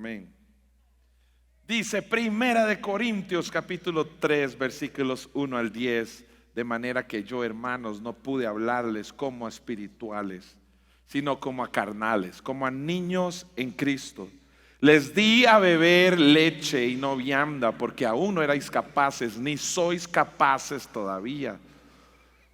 Amén. Dice Primera de Corintios capítulo 3 versículos 1 al 10: de manera que yo, hermanos, no pude hablarles como a espirituales, sino como a carnales, como a niños en Cristo. Les di a beber leche y no vianda, porque aún no erais capaces, ni sois capaces todavía,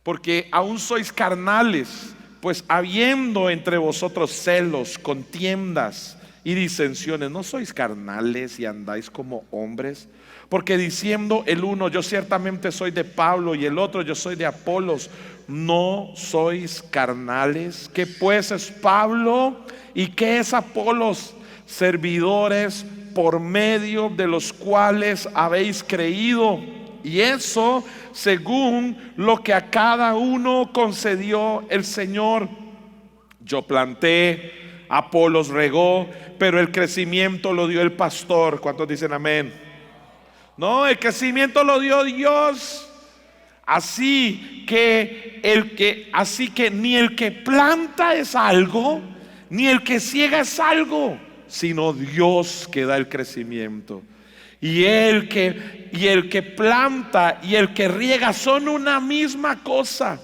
porque aún sois carnales. Pues habiendo entre vosotros celos, contiendas y disensiones, ¿no sois carnales y andáis como hombres? Porque diciendo el uno, yo ciertamente soy de Pablo, y el otro, yo soy de Apolos, ¿no sois carnales? ¿Qué pues es Pablo y qué es Apolos? Servidores por medio de los cuales habéis creído, y eso según lo que a cada uno concedió el Señor. Yo planté, Apolos regó, pero el crecimiento lo dio el pastor. ¿Cuántos dicen amén? No, el crecimiento lo dio Dios. Así que ni el que planta es algo, ni el que ciega es algo, sino Dios que da el crecimiento. Y el que planta y el que riega son una misma cosa,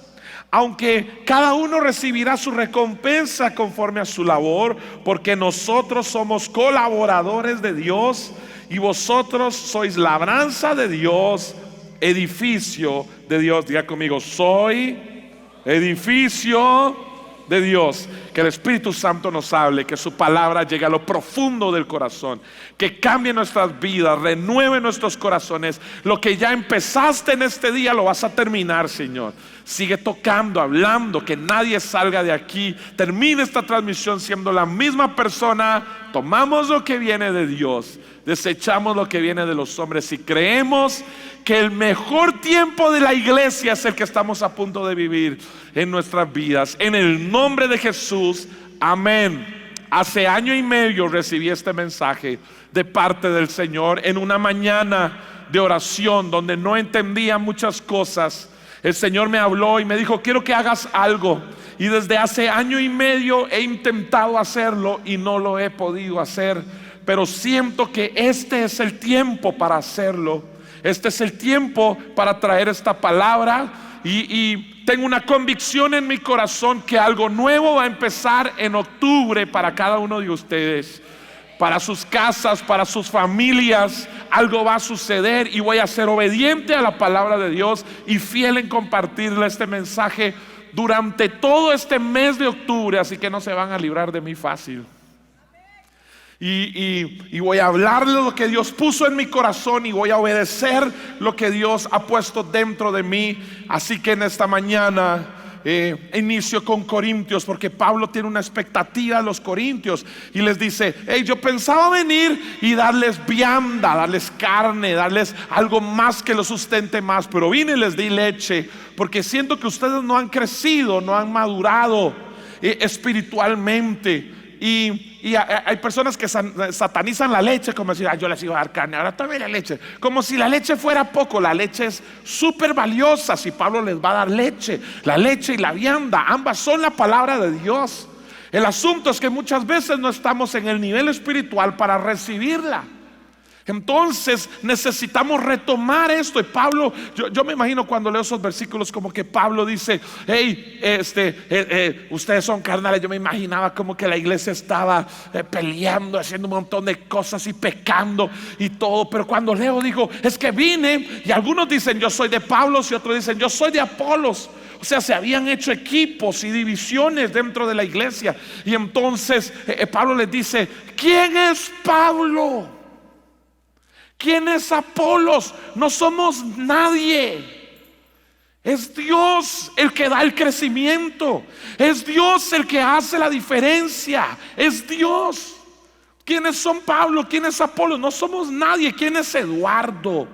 aunque cada uno recibirá su recompensa conforme a su labor, porque nosotros somos colaboradores de Dios, y vosotros sois labranza de Dios, edificio de Dios. Diga conmigo: soy edificio de Dios. Que el Espíritu Santo nos hable, que su palabra llegue a lo profundo del corazón, que cambie nuestras vidas, renueve nuestros corazones. Lo que ya empezaste en este día lo vas a terminar, Señor. Sigue tocando, hablando, que nadie salga de aquí, termine esta transmisión siendo la misma persona. Tomamos lo que viene de Dios, desechamos lo que viene de los hombres, y creemos que el mejor tiempo de la iglesia es el que estamos a punto de vivir en nuestras vidas. En el nombre de Jesús, amén. Hace año y medio recibí este mensaje de parte del Señor en una mañana de oración donde no entendía muchas cosas. El Señor me habló y me dijo: quiero que hagas algo. Y desde hace año y medio he intentado hacerlo y no lo he podido hacer, pero siento que este es el tiempo para hacerlo. Este es el tiempo para traer esta palabra, y tengo una convicción en mi corazón que algo nuevo va a empezar en octubre para cada uno de ustedes, para sus casas, para sus familias. Algo va a suceder y voy a ser obediente a la palabra de Dios y fiel en compartirle este mensaje durante todo este mes de octubre, así que no se van a librar de mí fácil. Y voy a hablarle lo que Dios puso en mi corazón, y voy a obedecer lo que Dios ha puesto dentro de mí. Así que en esta mañana inicio con Corintios, porque Pablo tiene una expectativa a los corintios y les dice: hey, yo pensaba venir y darles vianda, darles carne, darles algo más que lo sustente más, pero vine y les di leche, porque siento que ustedes no han crecido, no han madurado espiritualmente. Y hay personas que satanizan la leche, como decir: yo les iba a dar carne, ahora tome la leche, como si la leche fuera poco. La leche es súper valiosa. Si Pablo les va a dar leche, la leche y la vianda, ambas son la palabra de Dios. El asunto es que muchas veces no estamos en el nivel espiritual para recibirla. Entonces necesitamos retomar esto. Y Pablo, yo me imagino cuando leo esos versículos como que Pablo dice: hey, ustedes son carnales. Yo me imaginaba como que la iglesia estaba peleando, haciendo un montón de cosas y pecando y todo. Pero cuando leo digo: es que vine, y algunos dicen yo soy de Pablo, y otros dicen yo soy de Apolos. O sea, se habían hecho equipos y divisiones dentro de la iglesia. Y entonces Pablo les dice: ¿quién es Pablo? ¿Quién es Apolos? No somos nadie. Es Dios el que da el crecimiento. Es Dios el que hace la diferencia. Es Dios. ¿Quiénes son Pablo? ¿Quién es Apolos? No somos nadie. ¿Quién es Eduardo?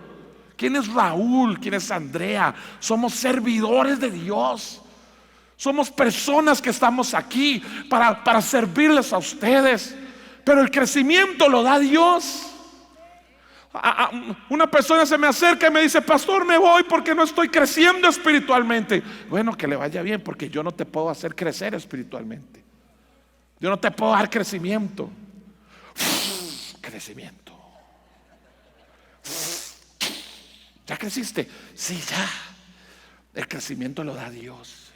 ¿Quién es Raúl? ¿Quién es Andrea? Somos servidores de Dios. Somos personas que estamos aquí para servirles a ustedes. Pero el crecimiento lo da Dios. Una persona se me acerca y me dice: pastor, me voy porque no estoy creciendo espiritualmente. Bueno, que le vaya bien, porque yo no te puedo hacer crecer espiritualmente. Yo no te puedo dar crecimiento. crecimiento. ¿Ya creciste? Sí, ya. El crecimiento lo da Dios.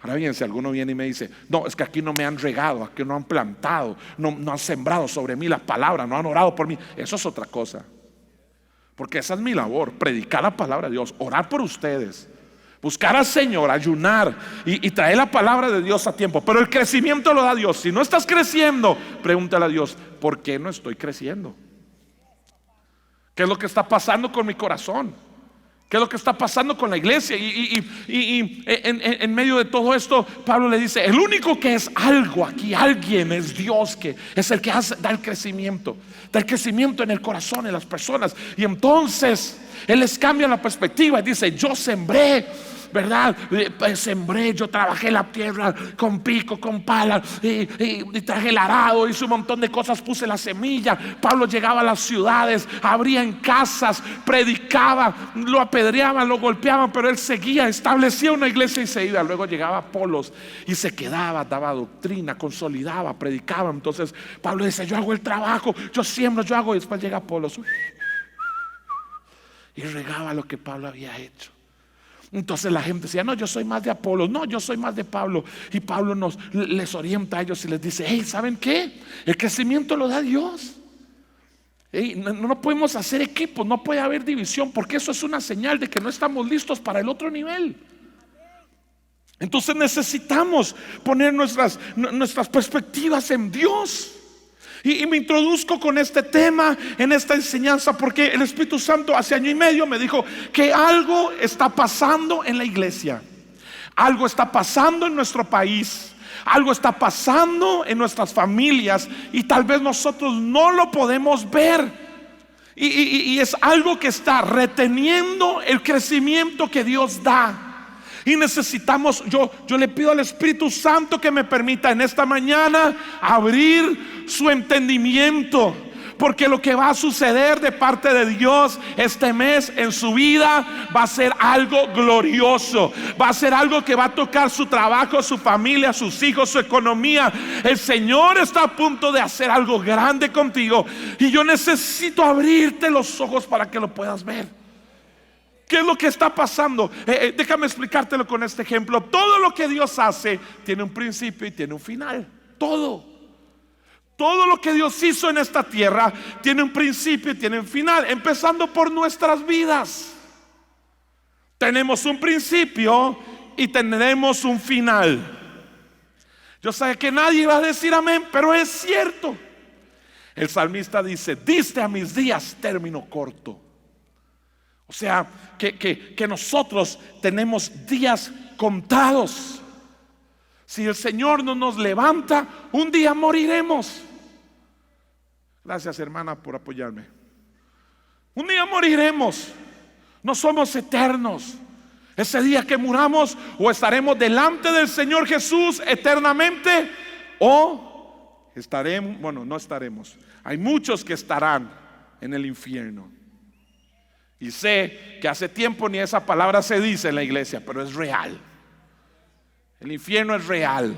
Ahora bien, si alguno viene y me dice, no, es que aquí no me han regado, aquí no han plantado, no han sembrado sobre mí la palabra, no han orado por mí, eso es otra cosa. Porque esa es mi labor, predicar la palabra de Dios, orar por ustedes, buscar al Señor, ayunar y traer la palabra de Dios a tiempo. Pero el crecimiento lo da Dios. Si no estás creciendo, pregúntale a Dios, ¿por qué no estoy creciendo? ¿Qué es lo que está pasando con mi corazón? ¿Qué es lo que está pasando con la iglesia? Y en medio de todo esto, Pablo le dice, el único que es algo aquí, alguien, es Dios, que es el que da el crecimiento. Da el crecimiento en el corazón, en las personas. Y entonces Él les cambia la perspectiva y dice, yo sembré, ¿verdad? Sembré, yo trabajé la tierra con pico, con pala, y traje el arado, hice un montón de cosas, puse la semilla. Pablo llegaba a las ciudades, abría en casas, predicaba, lo apedreaban, lo golpeaban, pero él seguía, establecía una iglesia y se iba. Luego llegaba Apolos y se quedaba, daba doctrina, consolidaba, predicaba. Entonces Pablo dice, yo hago el trabajo, yo siembro, yo hago. Y después llega Apolos y regaba lo que Pablo había hecho. Entonces la gente decía, no, yo soy más de Apolo, no, yo soy más de Pablo. Y Pablo les orienta a ellos y les dice, hey, ¿saben qué? El crecimiento lo da Dios. Hey, no podemos hacer equipos, no puede haber división, porque eso es una señal de que no estamos listos para el otro nivel. Entonces necesitamos poner nuestras perspectivas en Dios. Y me introduzco con este tema en esta enseñanza porque el Espíritu Santo hace año y medio me dijo que algo está pasando en la iglesia, algo está pasando en nuestro país, algo está pasando en nuestras familias y tal vez nosotros no lo podemos ver. Y es algo que está reteniendo el crecimiento que Dios da. Y necesitamos, yo le pido al Espíritu Santo que me permita en esta mañana abrir su entendimiento, porque lo que va a suceder de parte de Dios este mes en su vida va a ser algo glorioso, va a ser algo que va a tocar su trabajo, su familia, sus hijos, su economía. El Señor está a punto de hacer algo grande contigo y yo necesito abrirte los ojos para que lo puedas ver. ¿Qué es lo que está pasando? Déjame explicártelo con este ejemplo. Todo lo que Dios hace tiene un principio y tiene un final. Todo lo que Dios hizo en esta tierra tiene un principio y tiene un final. Empezando por nuestras vidas. Tenemos un principio y tendremos un final. Yo sé que nadie va a decir amén, pero es cierto. El salmista dice, diste a mis días término corto. O sea, que nosotros tenemos días contados. Si el Señor no nos levanta, un día moriremos. Gracias, hermana, por apoyarme. Un día moriremos. No somos eternos. Ese día que muramos, o estaremos delante del Señor Jesús eternamente, o estaremos, bueno, no estaremos. Hay muchos que estarán en el infierno. Y sé que hace tiempo ni esa palabra se dice en la iglesia, pero es real. El infierno es real.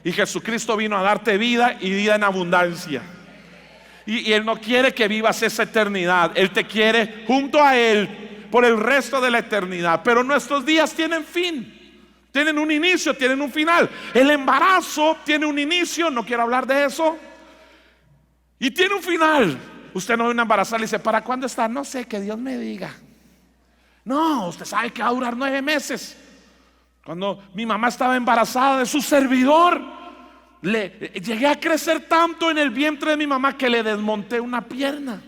Y Jesucristo vino a darte vida y vida en abundancia. Y Él no quiere que vivas esa eternidad. Él te quiere junto a Él por el resto de la eternidad. Pero nuestros días tienen fin. Tienen un inicio, tienen un final. El embarazo tiene un inicio, no quiero hablar de eso. Y tiene un final. Usted no ve una embarazada y dice, ¿para cuándo está? No sé, que Dios me diga. No, usted sabe que va a durar 9 meses. Cuando mi mamá estaba embarazada de su servidor, llegué a crecer tanto en el vientre de mi mamá que le desmonté una pierna.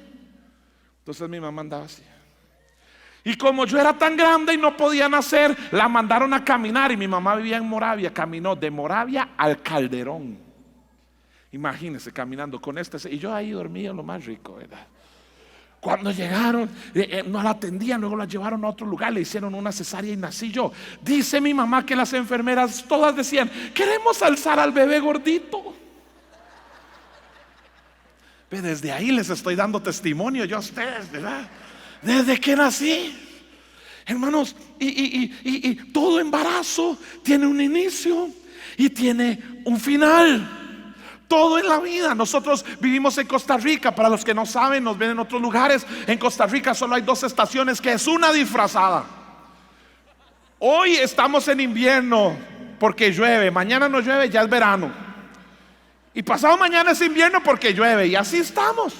Entonces mi mamá andaba así. Y como yo era tan grande y no podía nacer, la mandaron a caminar. Y mi mamá vivía en Moravia, caminó de Moravia al Calderón. Imagínense caminando con y yo ahí dormía lo más rico, ¿verdad? Cuando llegaron, no la atendían, luego la llevaron a otro lugar, le hicieron una cesárea y nací yo. Dice mi mamá que las enfermeras todas decían, queremos alzar al bebé gordito. Desde ahí les estoy dando testimonio yo a ustedes, ¿verdad? Desde que nací, hermanos, y todo embarazo tiene un inicio y tiene un final. Todo en la vida. Nosotros vivimos en Costa Rica. Para los que no saben, nos ven en otros lugares. En Costa Rica solo hay 2 estaciones, que es una disfrazada. Hoy estamos en invierno porque llueve. Mañana no llueve, ya es verano. Y pasado mañana es invierno porque llueve. Y así estamos.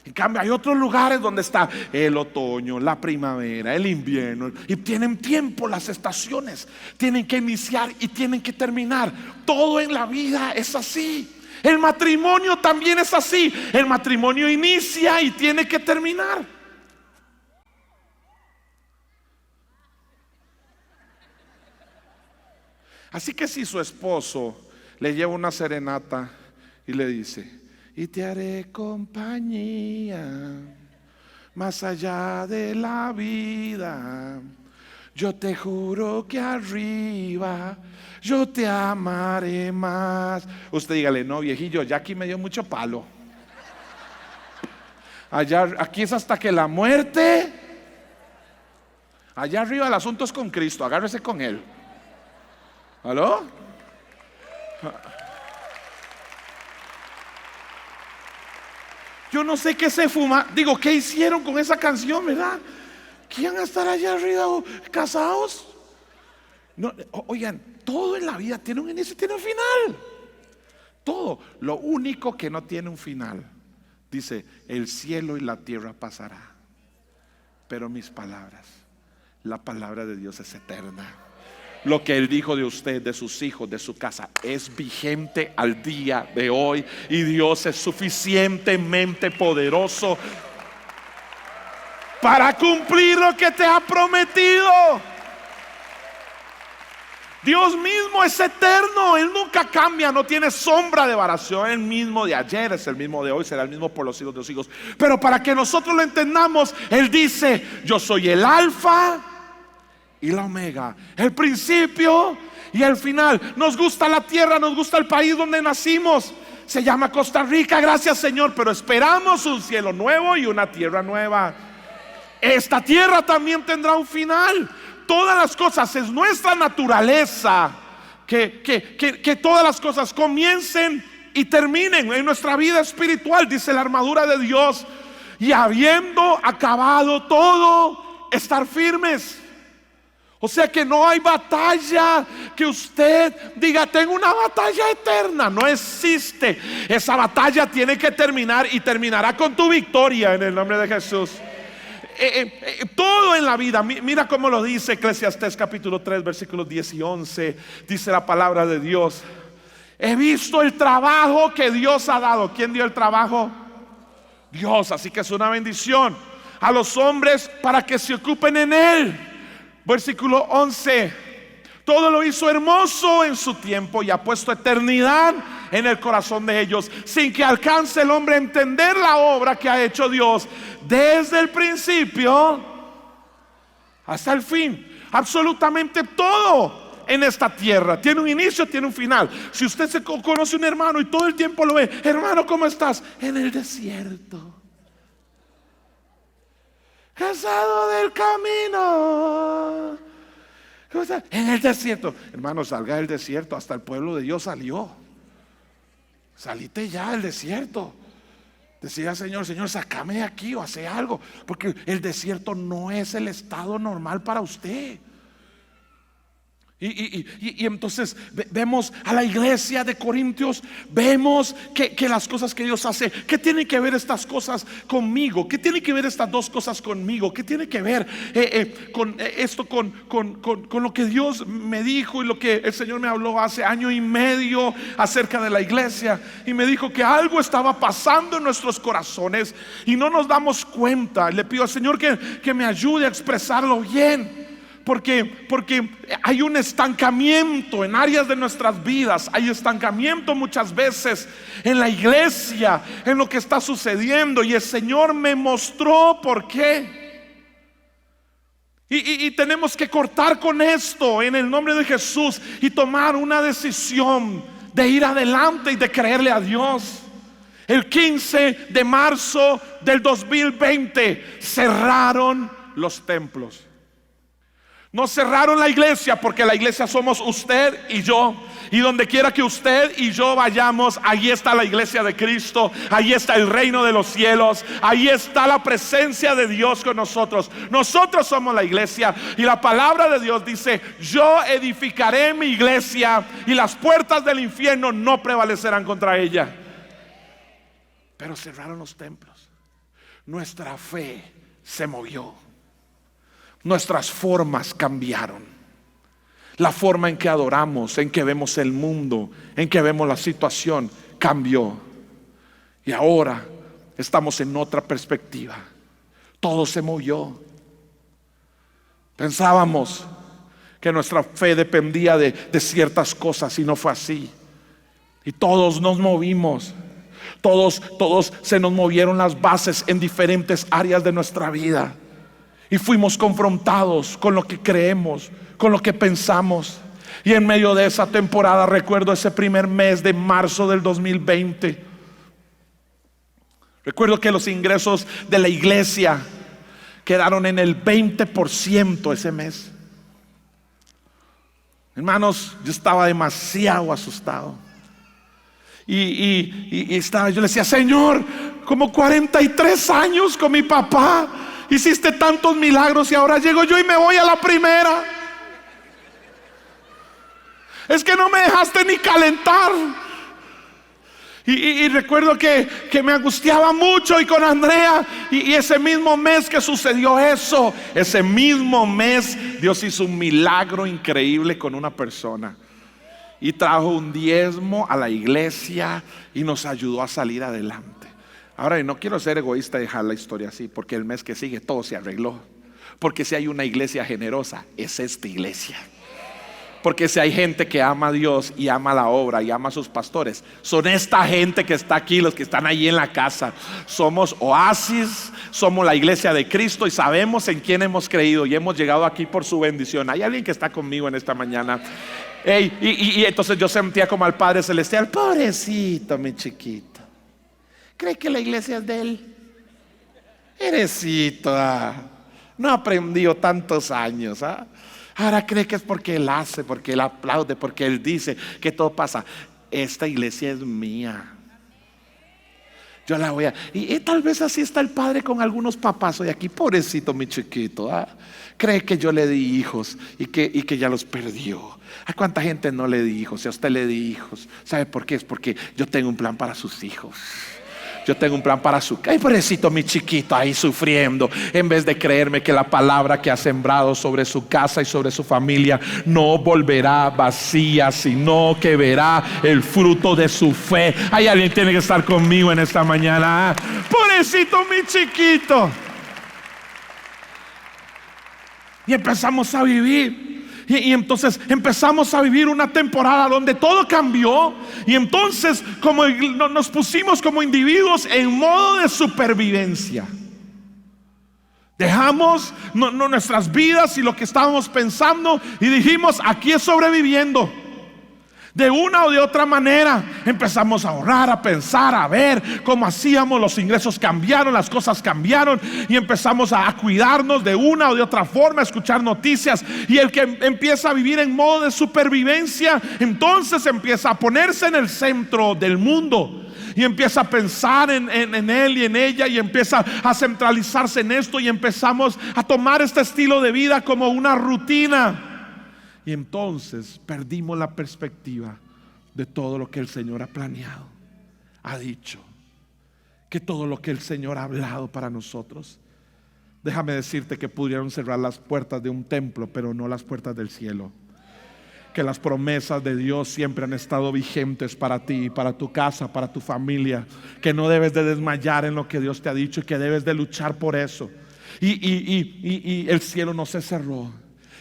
En cambio hay otros lugares donde está el otoño, la primavera, el invierno, y tienen tiempo las estaciones. Tienen que iniciar y tienen que terminar. Todo en la vida es así. El matrimonio también es así. El matrimonio inicia y tiene que terminar. Así que si su esposo le lleva una serenata y le dice: y te haré compañía más allá de la vida, yo te juro que arriba yo te amaré más. Usted dígale: no, viejillo, ya aquí me dio mucho palo. Allá, aquí es hasta que la muerte. Allá arriba el asunto es con Cristo, agárrese con Él. ¿Aló? Yo no sé qué se fuma. Digo, ¿qué hicieron con esa canción, verdad? ¿Quieren estar allá arriba casados? No, oigan, todo en la vida tiene un inicio y tiene un final. Todo. Lo único que no tiene un final, dice: el cielo y la tierra pasará, pero mis palabras, la palabra de Dios es eterna. Lo que Él dijo de usted, de sus hijos, de su casa, es vigente al día de hoy. Y Dios es suficientemente poderoso para cumplir lo que te ha prometido. Dios mismo es eterno. Él nunca cambia, no tiene sombra de variación. El mismo de ayer es el mismo de hoy, será el mismo por los siglos de los siglos. Pero para que nosotros lo entendamos, Él dice: yo soy el alfa y la omega, el principio y el final. Nos gusta la tierra, nos gusta el país donde nacimos. Se llama Costa Rica, gracias Señor, pero esperamos un cielo nuevo y una tierra nueva. Esta tierra también tendrá un final. Todas las cosas, es nuestra naturaleza que todas las cosas comiencen y terminen en nuestra vida espiritual, dice la armadura de Dios. Y habiendo acabado todo, estar firmes. O sea que no hay batalla que usted diga: tengo una batalla eterna. No existe. Esa batalla tiene que terminar y terminará con tu victoria en el nombre de Jesús. Todo en la vida, mira cómo lo dice Eclesiastés capítulo 3 versículos 10 y 11. Dice la palabra de Dios: he visto el trabajo que Dios ha dado. ¿Quién dio el trabajo? Dios. Así que es una bendición a los hombres para que se ocupen en él. Versículo 11: todo lo hizo hermoso en su tiempo y ha puesto eternidad en el corazón de ellos, sin que alcance el hombre a entender la obra que ha hecho Dios desde el principio hasta el fin. Absolutamente todo en esta tierra tiene un inicio, tiene un final. Si usted se conoce un hermano y todo el tiempo lo ve: hermano, ¿cómo estás? En el desierto, cansado del camino. En el desierto. Hermano, salga del desierto. Hasta el pueblo de Dios salió. Salite ya del desierto. Decía: Señor, Señor, sácame de aquí o hace algo, porque el desierto no es el estado normal para usted. Y entonces vemos a la iglesia de Corintios. Vemos que las cosas que Dios hace, ¿qué tienen que ver estas cosas conmigo? ¿Qué tienen que ver estas dos cosas conmigo? ¿Qué tiene que ver con esto con lo que Dios me dijo y lo que el Señor me habló hace 1 año y medio acerca de la iglesia? Y me dijo que algo estaba pasando en nuestros corazones y no nos damos cuenta. Le pido al Señor que me ayude a expresarlo bien. Porque hay un estancamiento en áreas de nuestras vidas. Hay estancamiento muchas veces en la iglesia, en lo que está sucediendo. Y el Señor me mostró por qué. Y tenemos que cortar con esto en el nombre de Jesús y tomar una decisión de ir adelante y de creerle a Dios. El 15 de marzo del 2020 cerraron los templos. Nos cerraron la iglesia porque la iglesia somos usted y yo. Y donde quiera que usted y yo vayamos, ahí está la iglesia de Cristo, ahí está el reino de los cielos, ahí está la presencia de Dios con nosotros. Nosotros somos la iglesia y la palabra de Dios dice: yo edificaré mi iglesia y las puertas del infierno no prevalecerán contra ella. Pero cerraron los templos. Nuestra fe se movió. Nuestras formas cambiaron. La forma en que adoramos, en que vemos el mundo, en que vemos la situación, cambió. Y ahora estamos en otra perspectiva. Todo se movió. Pensábamos que nuestra fe dependía de ciertas cosas y no fue así. Y todos nos movimos. Todos se nos movieron las bases en diferentes áreas de nuestra vida. Y fuimos confrontados con lo que creemos, con lo que pensamos. Y en medio de esa temporada, recuerdo ese primer mes de marzo del 2020. Recuerdo que los ingresos de la iglesia quedaron en el 20% ese mes. Hermanos, yo estaba demasiado asustado. Y yo le decía: Señor, como 43 años con mi papá, hiciste tantos milagros y ahora llego yo y me voy a la primera. Es que no me dejaste ni calentar. Y recuerdo que me angustiaba mucho, y con Andrea, y ese mismo mes que sucedió eso, ese mismo mes Dios hizo un milagro increíble con una persona y trajo un diezmo a la iglesia y nos ayudó a salir adelante. Ahora, no quiero ser egoísta y dejar la historia así, porque el mes que sigue todo se arregló. Porque si hay una iglesia generosa, es esta iglesia. Porque si hay gente que ama a Dios y ama la obra y ama a sus pastores, son esta gente que está aquí, los que están allí en la casa. Somos Oasis, somos la iglesia de Cristo y sabemos en quién hemos creído y hemos llegado aquí por su bendición. Hay alguien que está conmigo en esta mañana. Y entonces yo sentía como al Padre Celestial: pobrecito mi chiquito, ¿cree que la iglesia es de él? Eresito, no aprendió tantos años, ahora cree que es porque él hace, porque él aplaude, porque él dice que todo pasa. Esta iglesia es mía. Yo la voy a... Y tal vez así está el Padre con algunos papás hoy aquí: pobrecito mi chiquito, cree que yo le di hijos y que ya los perdió. ¿A cuánta gente no le di hijos? Si a usted le di hijos, ¿sabe por qué? Es porque yo tengo un plan para sus hijos. Yo tengo un plan para su... Ay, pobrecito mi chiquito ahí sufriendo, en vez de creerme que la palabra que ha sembrado sobre su casa y sobre su familia no volverá vacía, sino que verá el fruto de su fe. Hay alguien que tiene que estar conmigo en esta mañana. Pobrecito mi chiquito. Y empezamos a vivir. Y entonces empezamos a vivir una temporada donde todo cambió. Y entonces como nos pusimos como individuos en modo de supervivencia. Dejamos nuestras vidas y lo que estábamos pensando y dijimos: aquí es sobreviviendo. De una o de otra manera empezamos a ahorrar, a pensar, a ver cómo hacíamos. Los ingresos cambiaron, las cosas cambiaron y empezamos a cuidarnos de una o de otra forma, a escuchar noticias. Y el que empieza a vivir en modo de supervivencia, entonces empieza a ponerse en el centro del mundo y empieza a pensar en él y en ella, y empieza a centralizarse en esto, y empezamos a tomar este estilo de vida como una rutina. Y entonces perdimos la perspectiva de todo lo que el Señor ha planeado, ha dicho, que todo lo que el Señor ha hablado para nosotros. Déjame decirte que pudieron cerrar las puertas de un templo, pero no las puertas del cielo. Que las promesas de Dios siempre han estado vigentes para ti, para tu casa, para tu familia. Que no debes de desmayar en lo que Dios te ha dicho y que debes de luchar por eso. Y el cielo no se cerró.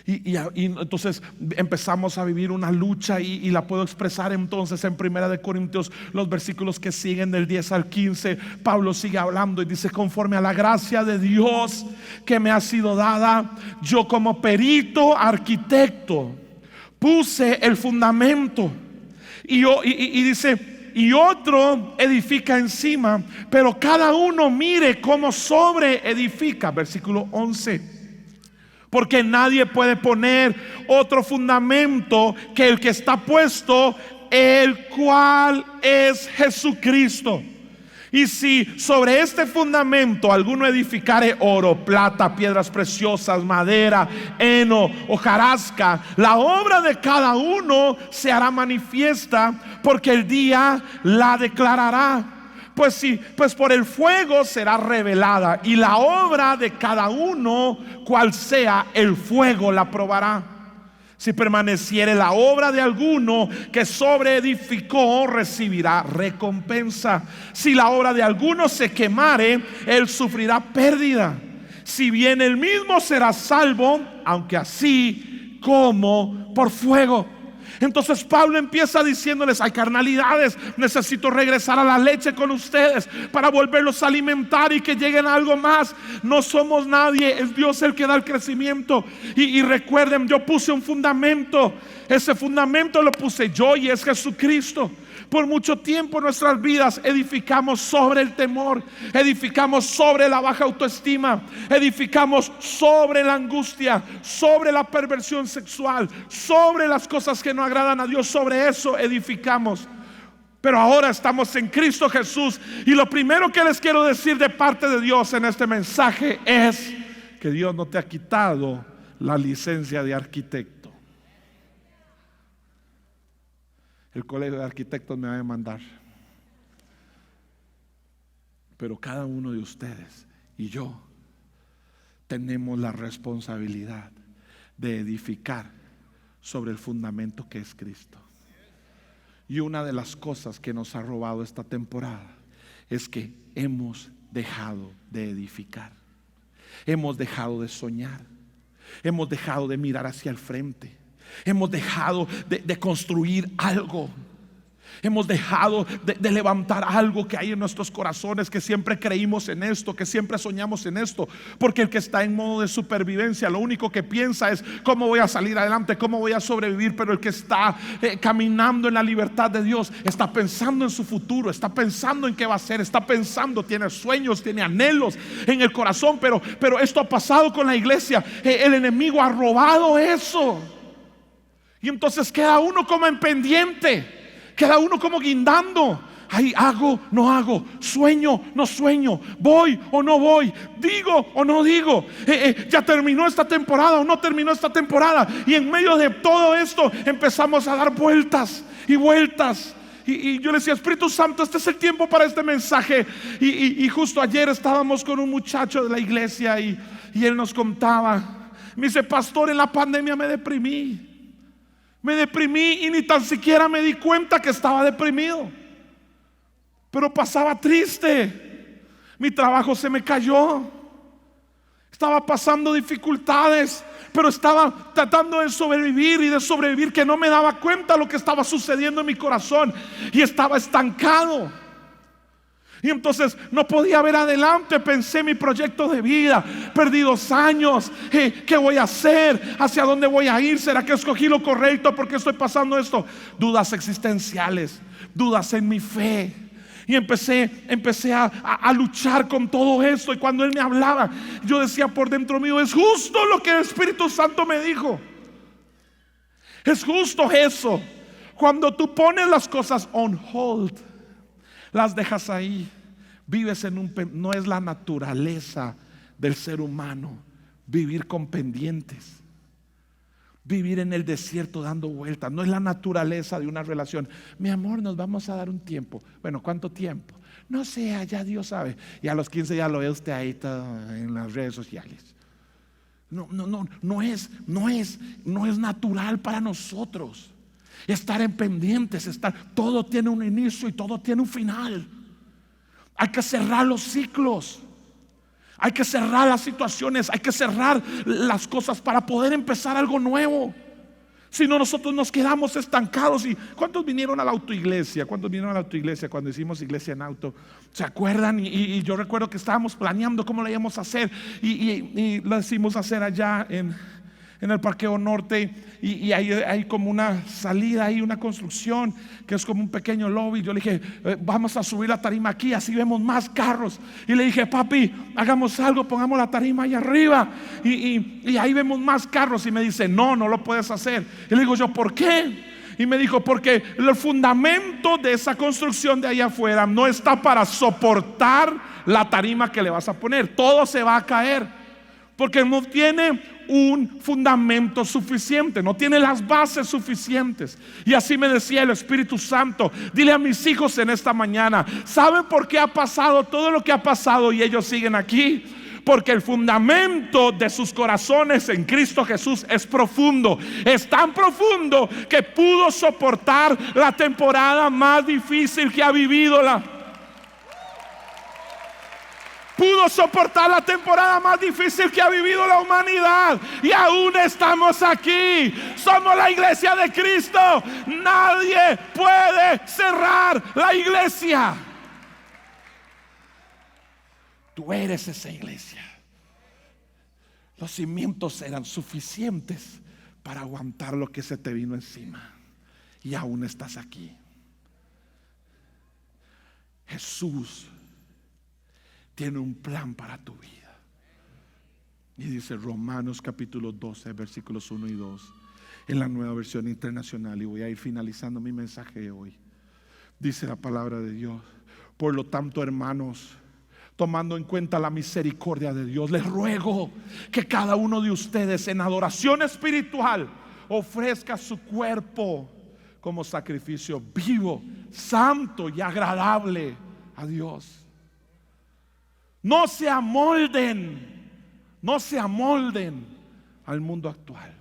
Y entonces empezamos a vivir una lucha y la puedo expresar entonces en 1 Corintios, los versículos que siguen del 10 al 15. Pablo sigue hablando y dice: conforme a la gracia de Dios que me ha sido dada, yo como perito arquitecto puse el fundamento, y dice: y otro edifica encima, pero cada uno mire cómo sobre edifica. Versículo 11: Porque nadie puede poner otro fundamento que el que está puesto, el cual es Jesucristo. Y si sobre este fundamento alguno edificare oro, plata, piedras preciosas, madera, heno, hojarasca, la obra de cada uno se hará manifiesta, porque el día la declarará. Pues por el fuego será revelada, y la obra de cada uno, cual sea, el fuego la probará. Si permaneciere la obra de alguno que sobreedificó, recibirá recompensa. Si la obra de alguno se quemare, él sufrirá pérdida. Si bien él mismo será salvo, aunque así como por fuego. Entonces Pablo empieza diciéndoles: hay carnalidades, necesito regresar a la leche con ustedes para volverlos a alimentar y que lleguen a algo más. No somos nadie, es Dios el que da el crecimiento. Y recuerden, yo puse un fundamento. Ese fundamento lo puse yo, y es Jesucristo. Por mucho tiempo en nuestras vidas edificamos sobre el temor, edificamos sobre la baja autoestima, edificamos sobre la angustia, sobre la perversión sexual, sobre las cosas que no agradan a Dios. Sobre eso edificamos. Pero ahora estamos en Cristo Jesús, y lo primero que les quiero decir de parte de Dios en este mensaje es que Dios no te ha quitado la licencia de arquitecto. El colegio de arquitectos me va a demandar. Pero cada uno de ustedes y yo tenemos la responsabilidad de edificar sobre el fundamento que es Cristo. Y una de las cosas que nos ha robado esta temporada es que hemos dejado de edificar. Hemos dejado de soñar. Hemos dejado de mirar hacia el frente. Hemos dejado de construir algo. Hemos dejado de levantar algo que hay en nuestros corazones, que siempre creímos en esto, que siempre soñamos en esto. Porque el que está en modo de supervivencia, lo único que piensa es: ¿cómo voy a salir adelante? ¿Cómo voy a sobrevivir? Pero el que está caminando en la libertad de Dios está pensando en su futuro, está pensando en qué va a hacer, está pensando, tiene sueños, tiene anhelos en el corazón. Pero esto ha pasado con la iglesia. El enemigo ha robado eso. Y entonces queda uno como en pendiente, queda uno como guindando. Ahí hago, no hago, sueño, no sueño, voy o no voy, digo o no digo, ya terminó esta temporada o no terminó esta temporada. Y en medio de todo esto empezamos a dar vueltas y vueltas. Y yo le decía: Espíritu Santo, este es el tiempo para este mensaje. Y justo ayer estábamos con un muchacho de la iglesia, y él nos contaba, me dice: pastor, en la pandemia me deprimí y ni tan siquiera me di cuenta que estaba deprimido, pero pasaba triste. Mi trabajo se me cayó, estaba pasando dificultades, pero estaba tratando de sobrevivir, y de sobrevivir que no me daba cuenta de lo que estaba sucediendo en mi corazón, y estaba estancado. Y entonces no podía ver adelante. Pensé en mi proyecto de vida. Perdí 2 años. ¿Qué voy a hacer? ¿Hacia dónde voy a ir? ¿Será que escogí lo correcto? ¿Por qué estoy pasando esto? Dudas existenciales, dudas en mi fe. Y empecé a luchar con todo esto. Y cuando él me hablaba, yo decía por dentro mío: es justo lo que el Espíritu Santo me dijo. Es justo eso. Cuando tú pones las cosas on hold, las dejas ahí, vives no es la naturaleza del ser humano vivir con pendientes, vivir en el desierto dando vueltas. No es la naturaleza de una relación. Mi amor, nos vamos a dar un tiempo. Bueno, ¿cuánto tiempo? No sé, allá Dios sabe. Y a los 15 ya lo ve usted ahí todo en las redes sociales. No es natural para nosotros estar en pendientes. Todo tiene un inicio y todo tiene un final. Hay que cerrar los ciclos, hay que cerrar las situaciones, hay que cerrar las cosas para poder empezar algo nuevo. Si no, nosotros nos quedamos estancados. ¿Y cuántos vinieron a la autoiglesia? ¿Cuántos vinieron a la autoiglesia cuando hicimos iglesia en auto? ¿Se acuerdan? Y yo recuerdo que estábamos planeando cómo lo íbamos a hacer, y lo hicimos hacer allá en el parqueo norte, y hay como una salida, hay una construcción que es como un pequeño lobby. Yo le dije, vamos a subir la tarima aquí, así vemos más carros. Y le dije, papi, hagamos algo, pongamos la tarima ahí arriba, y ahí vemos más carros. Y me dice, no lo puedes hacer. Y le digo yo, ¿por qué? Y me dijo, porque el fundamento de esa construcción de allá afuera no está para soportar la tarima que le vas a poner. Todo se va a caer, porque no tiene un fundamento suficiente, no tiene las bases suficientes. Y así me decía el Espíritu Santo, dile a mis hijos en esta mañana, ¿saben por qué ha pasado todo lo que ha pasado y ellos siguen aquí? Porque el fundamento de sus corazones en Cristo Jesús es profundo. Es tan profundo que pudo soportar la temporada más difícil que ha vivido Pudo soportar la temporada más difícil que ha vivido la humanidad. Y aún estamos aquí. Somos la iglesia de Cristo. Nadie puede cerrar la iglesia. Tú eres esa iglesia. Los cimientos eran suficientes para aguantar lo que se te vino encima. Y aún estás aquí. Jesús tiene un plan para tu vida. Y dice Romanos capítulo 12 versículos 1 y 2 en la Nueva Versión Internacional. Y voy a ir finalizando mi mensaje de hoy. Dice la palabra de Dios: por lo tanto, hermanos, tomando en cuenta la misericordia de Dios, les ruego que cada uno de ustedes en adoración espiritual ofrezca su cuerpo como sacrificio vivo, santo y agradable a Dios. No se amolden al mundo actual,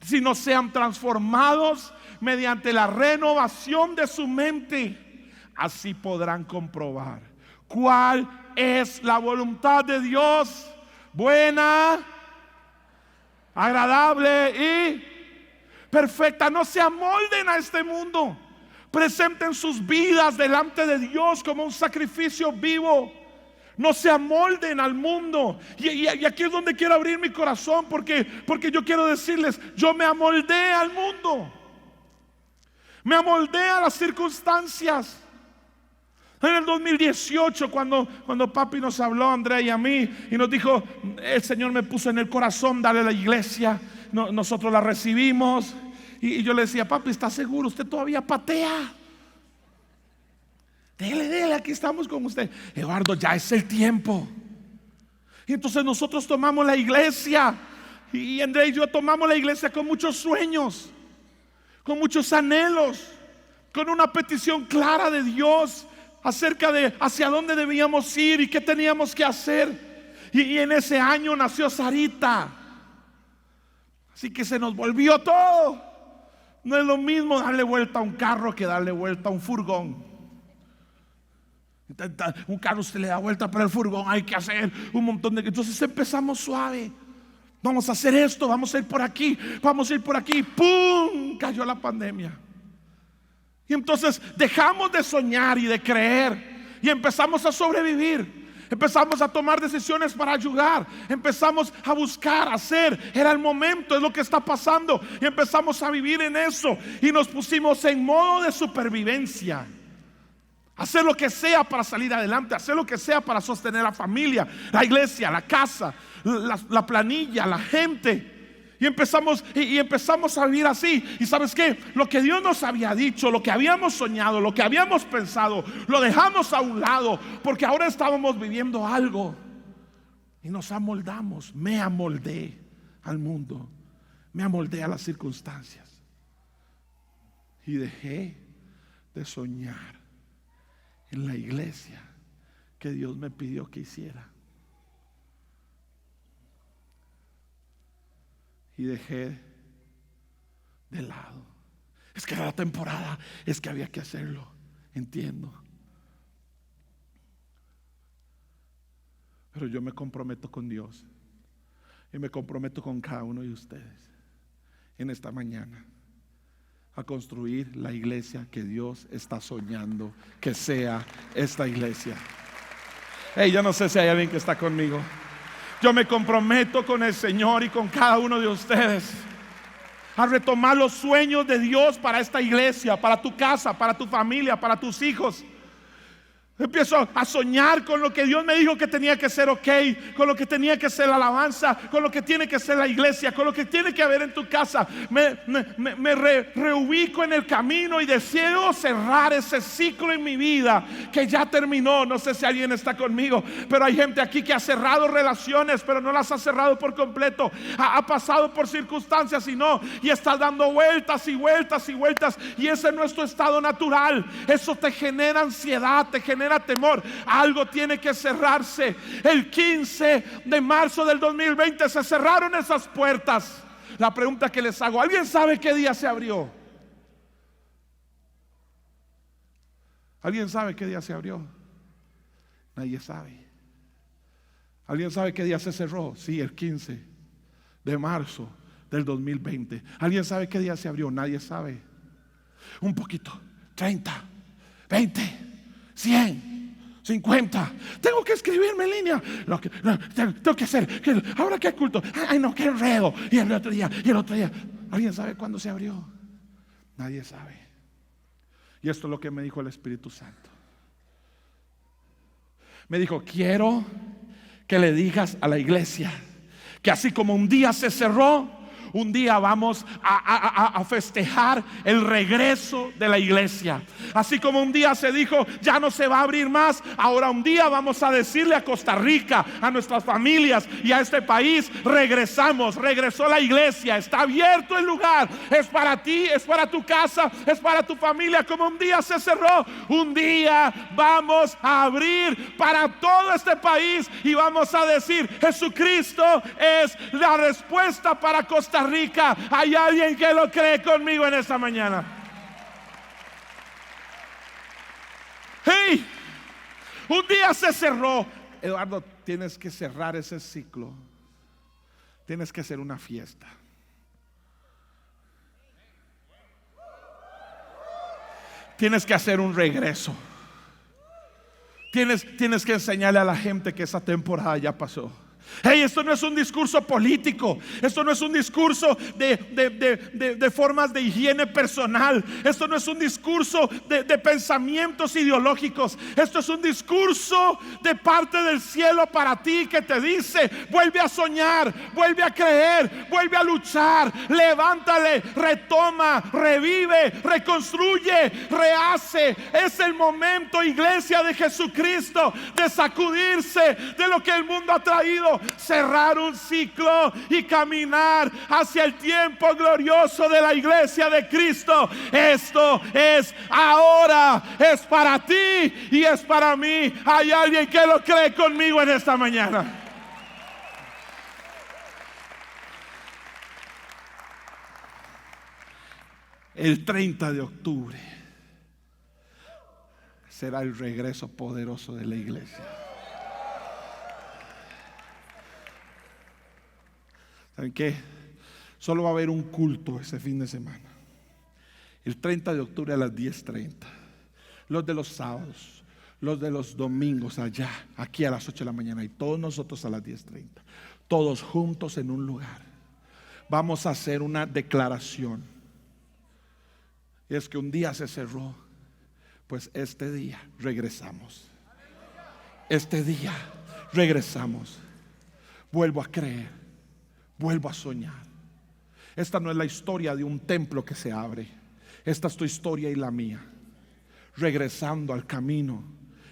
sino sean transformados mediante la renovación de su mente. Así podrán comprobar cuál es la voluntad de Dios, buena, agradable y perfecta. No se amolden a este mundo. Presenten sus vidas delante de Dios como un sacrificio vivo. No se amolden al mundo. Y aquí es donde quiero abrir mi corazón, porque yo quiero decirles, yo me amoldé al mundo. Me amoldé a las circunstancias. En el 2018, cuando papi nos habló, a Andrea y a mí, y nos dijo, el Señor me puso en el corazón darle a la iglesia. Nosotros la recibimos. Y yo le decía, papi, ¿está seguro? Usted todavía patea. Dele, aquí estamos con usted. Eduardo, ya es el tiempo. Y entonces nosotros tomamos la iglesia. Y Andrea y yo tomamos la iglesia con muchos sueños, con muchos anhelos, con una petición clara de Dios acerca de hacia dónde debíamos ir y qué teníamos que hacer. Y en ese año nació Sarita. Así que se nos volvió todo. No es lo mismo darle vuelta a un carro que darle vuelta a un furgón. Un carro usted le da vuelta, para el furgón hay que hacer un montón de... Entonces empezamos suave. Vamos a hacer esto, vamos a ir por aquí, vamos a ir por aquí. ¡Pum! Cayó la pandemia. Y entonces dejamos de soñar y de creer y empezamos a sobrevivir. Empezamos a tomar decisiones para ayudar. Empezamos a buscar, a hacer. Era el momento, es lo que está pasando. Y empezamos a vivir en eso. Y nos pusimos en modo de supervivencia. Hacer lo que sea para salir adelante. Hacer lo que sea para sostener la familia, la iglesia, la casa, la planilla, la gente. Y empezamos a vivir así. Y ¿sabes qué? Lo que Dios nos había dicho, lo que habíamos soñado, lo que habíamos pensado, lo dejamos a un lado, porque ahora estábamos viviendo algo. Y nos amoldamos. Me amoldé al mundo. Me amoldé a las circunstancias. Y dejé de soñar en la iglesia que Dios me pidió que hiciera. Y dejé de lado. Es que era la temporada, es que había que hacerlo. Entiendo. Pero yo me comprometo con Dios y me comprometo con cada uno de ustedes en esta mañana a construir la iglesia que Dios está soñando que sea esta iglesia. Hey, yo no sé si hay alguien que está conmigo. Yo me comprometo con el Señor y con cada uno de ustedes a retomar los sueños de Dios para esta iglesia, para tu casa, para tu familia, para tus hijos. Empiezo a soñar con lo que Dios me dijo que tenía que ser ok, con lo que tenía que ser la alabanza, con lo que tiene que ser la iglesia, con lo que tiene que haber en tu casa. Me reubico en el camino y deseo cerrar ese ciclo en mi vida que ya terminó. No sé si alguien está conmigo, pero hay gente aquí que ha cerrado relaciones, pero no las ha cerrado por completo. Ha pasado por circunstancias y está dando vueltas y vueltas y vueltas, y ese no es tu estado natural. Eso te genera ansiedad, te genera temor. Algo tiene que cerrarse. El 15 de marzo del 2020 se cerraron esas puertas. La pregunta que les hago: ¿alguien sabe qué día se abrió? ¿Alguien sabe qué día se abrió? Nadie sabe. ¿Alguien sabe qué día se cerró? Sí, el 15 de marzo del 2020. ¿Alguien sabe qué día se abrió? Nadie sabe. Un poquito, 30, 20, 100, 50. Tengo que escribirme en línea. Tengo que hacer. Ahora que culto. Ay, no, qué enredo. Y el otro día, y el otro día. ¿Alguien sabe cuándo se abrió? Nadie sabe. Y esto es lo que me dijo el Espíritu Santo. Me dijo: quiero que le digas a la iglesia que así como un día se cerró, un día vamos a festejar el regreso de la iglesia. Así como un día se dijo ya no se va a abrir más, ahora un día vamos a decirle a Costa Rica, a nuestras familias y a este país: regresamos, regresó la iglesia, está abierto el lugar, es para ti, es para tu casa, es para tu familia. Como un día se cerró, un día vamos a abrir para todo este país y vamos a decir: Jesucristo es la respuesta para Costa Rica. ¿Hay alguien que lo cree conmigo en esta mañana? Hey, un día se cerró. Eduardo, tienes que cerrar ese ciclo. Tienes que hacer una fiesta. Tienes que hacer un regreso. Tienes que enseñarle a la gente que esa temporada ya pasó. Hey, esto no es un discurso político. Esto no es un discurso de formas de higiene personal. Esto no es un discurso de pensamientos ideológicos. Esto es un discurso de parte del cielo para ti, que te dice: vuelve a soñar, vuelve a creer, vuelve a luchar, levántale, retoma, revive, reconstruye, rehace. Es el momento, iglesia de Jesucristo, de sacudirse de lo que el mundo ha traído, cerrar un ciclo y caminar hacia el tiempo glorioso de la iglesia de Cristo. Esto es ahora, es para ti y es para mí. ¿Hay alguien que lo cree conmigo en esta mañana? El 30 de octubre será el regreso poderoso de la iglesia. ¿Saben qué? Solo va a haber un culto ese fin de semana. El 30 de octubre a las 10:30. Los de los sábados, los de los domingos allá, aquí a las 8 de la mañana, y todos nosotros a las 10:30. Todos juntos en un lugar. Vamos a hacer una declaración. Y es que un día se cerró, pues este día regresamos. Este día regresamos. Vuelvo a creer. Vuelvo a soñar. Esta no es la historia de un templo que se abre. Esta es tu historia y la mía. Regresando al camino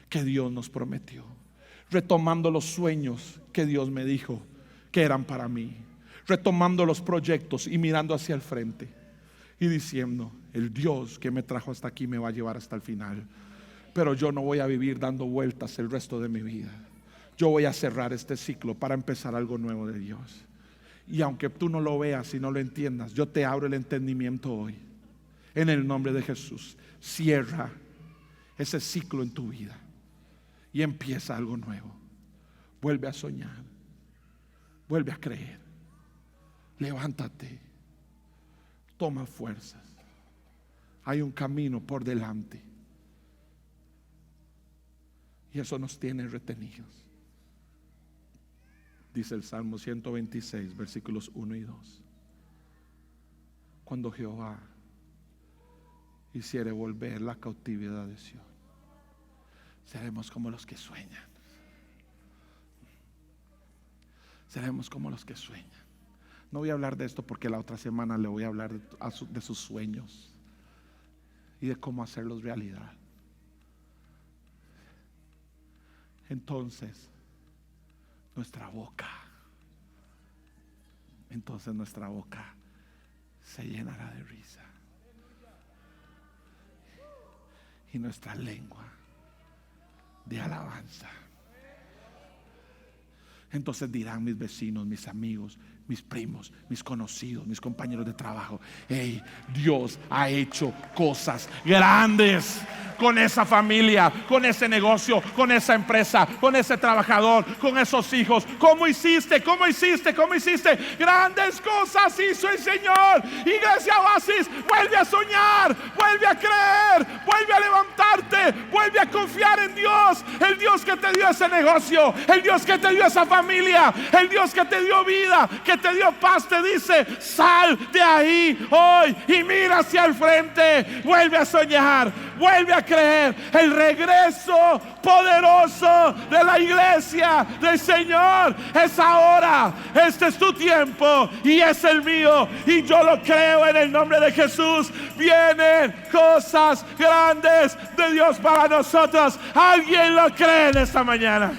que Dios nos prometió. Retomando los sueños que Dios me dijo que eran para mí. Retomando los proyectos y mirando hacia el frente. Y diciendo: el Dios que me trajo hasta aquí me va a llevar hasta el final. Pero yo no voy a vivir dando vueltas el resto de mi vida. Yo voy a cerrar este ciclo para empezar algo nuevo de Dios. Y aunque tú no lo veas y no lo entiendas, yo te abro el entendimiento hoy. En el nombre de Jesús, cierra ese ciclo en tu vida y empieza algo nuevo. Vuelve a soñar, vuelve a creer. Levántate, toma fuerzas. Hay un camino por delante y eso nos tiene retenidos. Dice el Salmo 126, versículos 1 y 2. Cuando Jehová hiciere volver la cautividad de Sion, seremos como los que sueñan. Seremos como los que sueñan. No voy a hablar de esto porque la otra semana le voy a hablar de sus sueños y de cómo hacerlos realidad. Entonces nuestra boca se llenará de risa y nuestra lengua de alabanza. Entonces dirán mis vecinos, mis amigos, mis primos, mis conocidos, mis compañeros de trabajo: hey, Dios ha hecho cosas grandes con esa familia, con ese negocio, con esa empresa, con ese trabajador, con esos hijos. ¿Cómo hiciste? ¿Cómo hiciste? ¿Cómo hiciste? Grandes cosas hizo el Señor. Iglesia Oasis, vuelve a soñar, vuelve a creer, vuelve a levantarte, vuelve a confiar en Dios. El Dios que te dio ese negocio, el Dios que te dio esa familia, el Dios que te dio vida, que te dio paz, te dice: sal de ahí hoy y mira hacia el frente. Vuelve a soñar, vuelve a creer el regreso poderoso de la iglesia del Señor. Es ahora, este es tu tiempo y es el mío, y yo lo creo en el nombre de Jesús. Vienen cosas grandes de Dios para nosotros. ¿Alguien lo cree en esta mañana?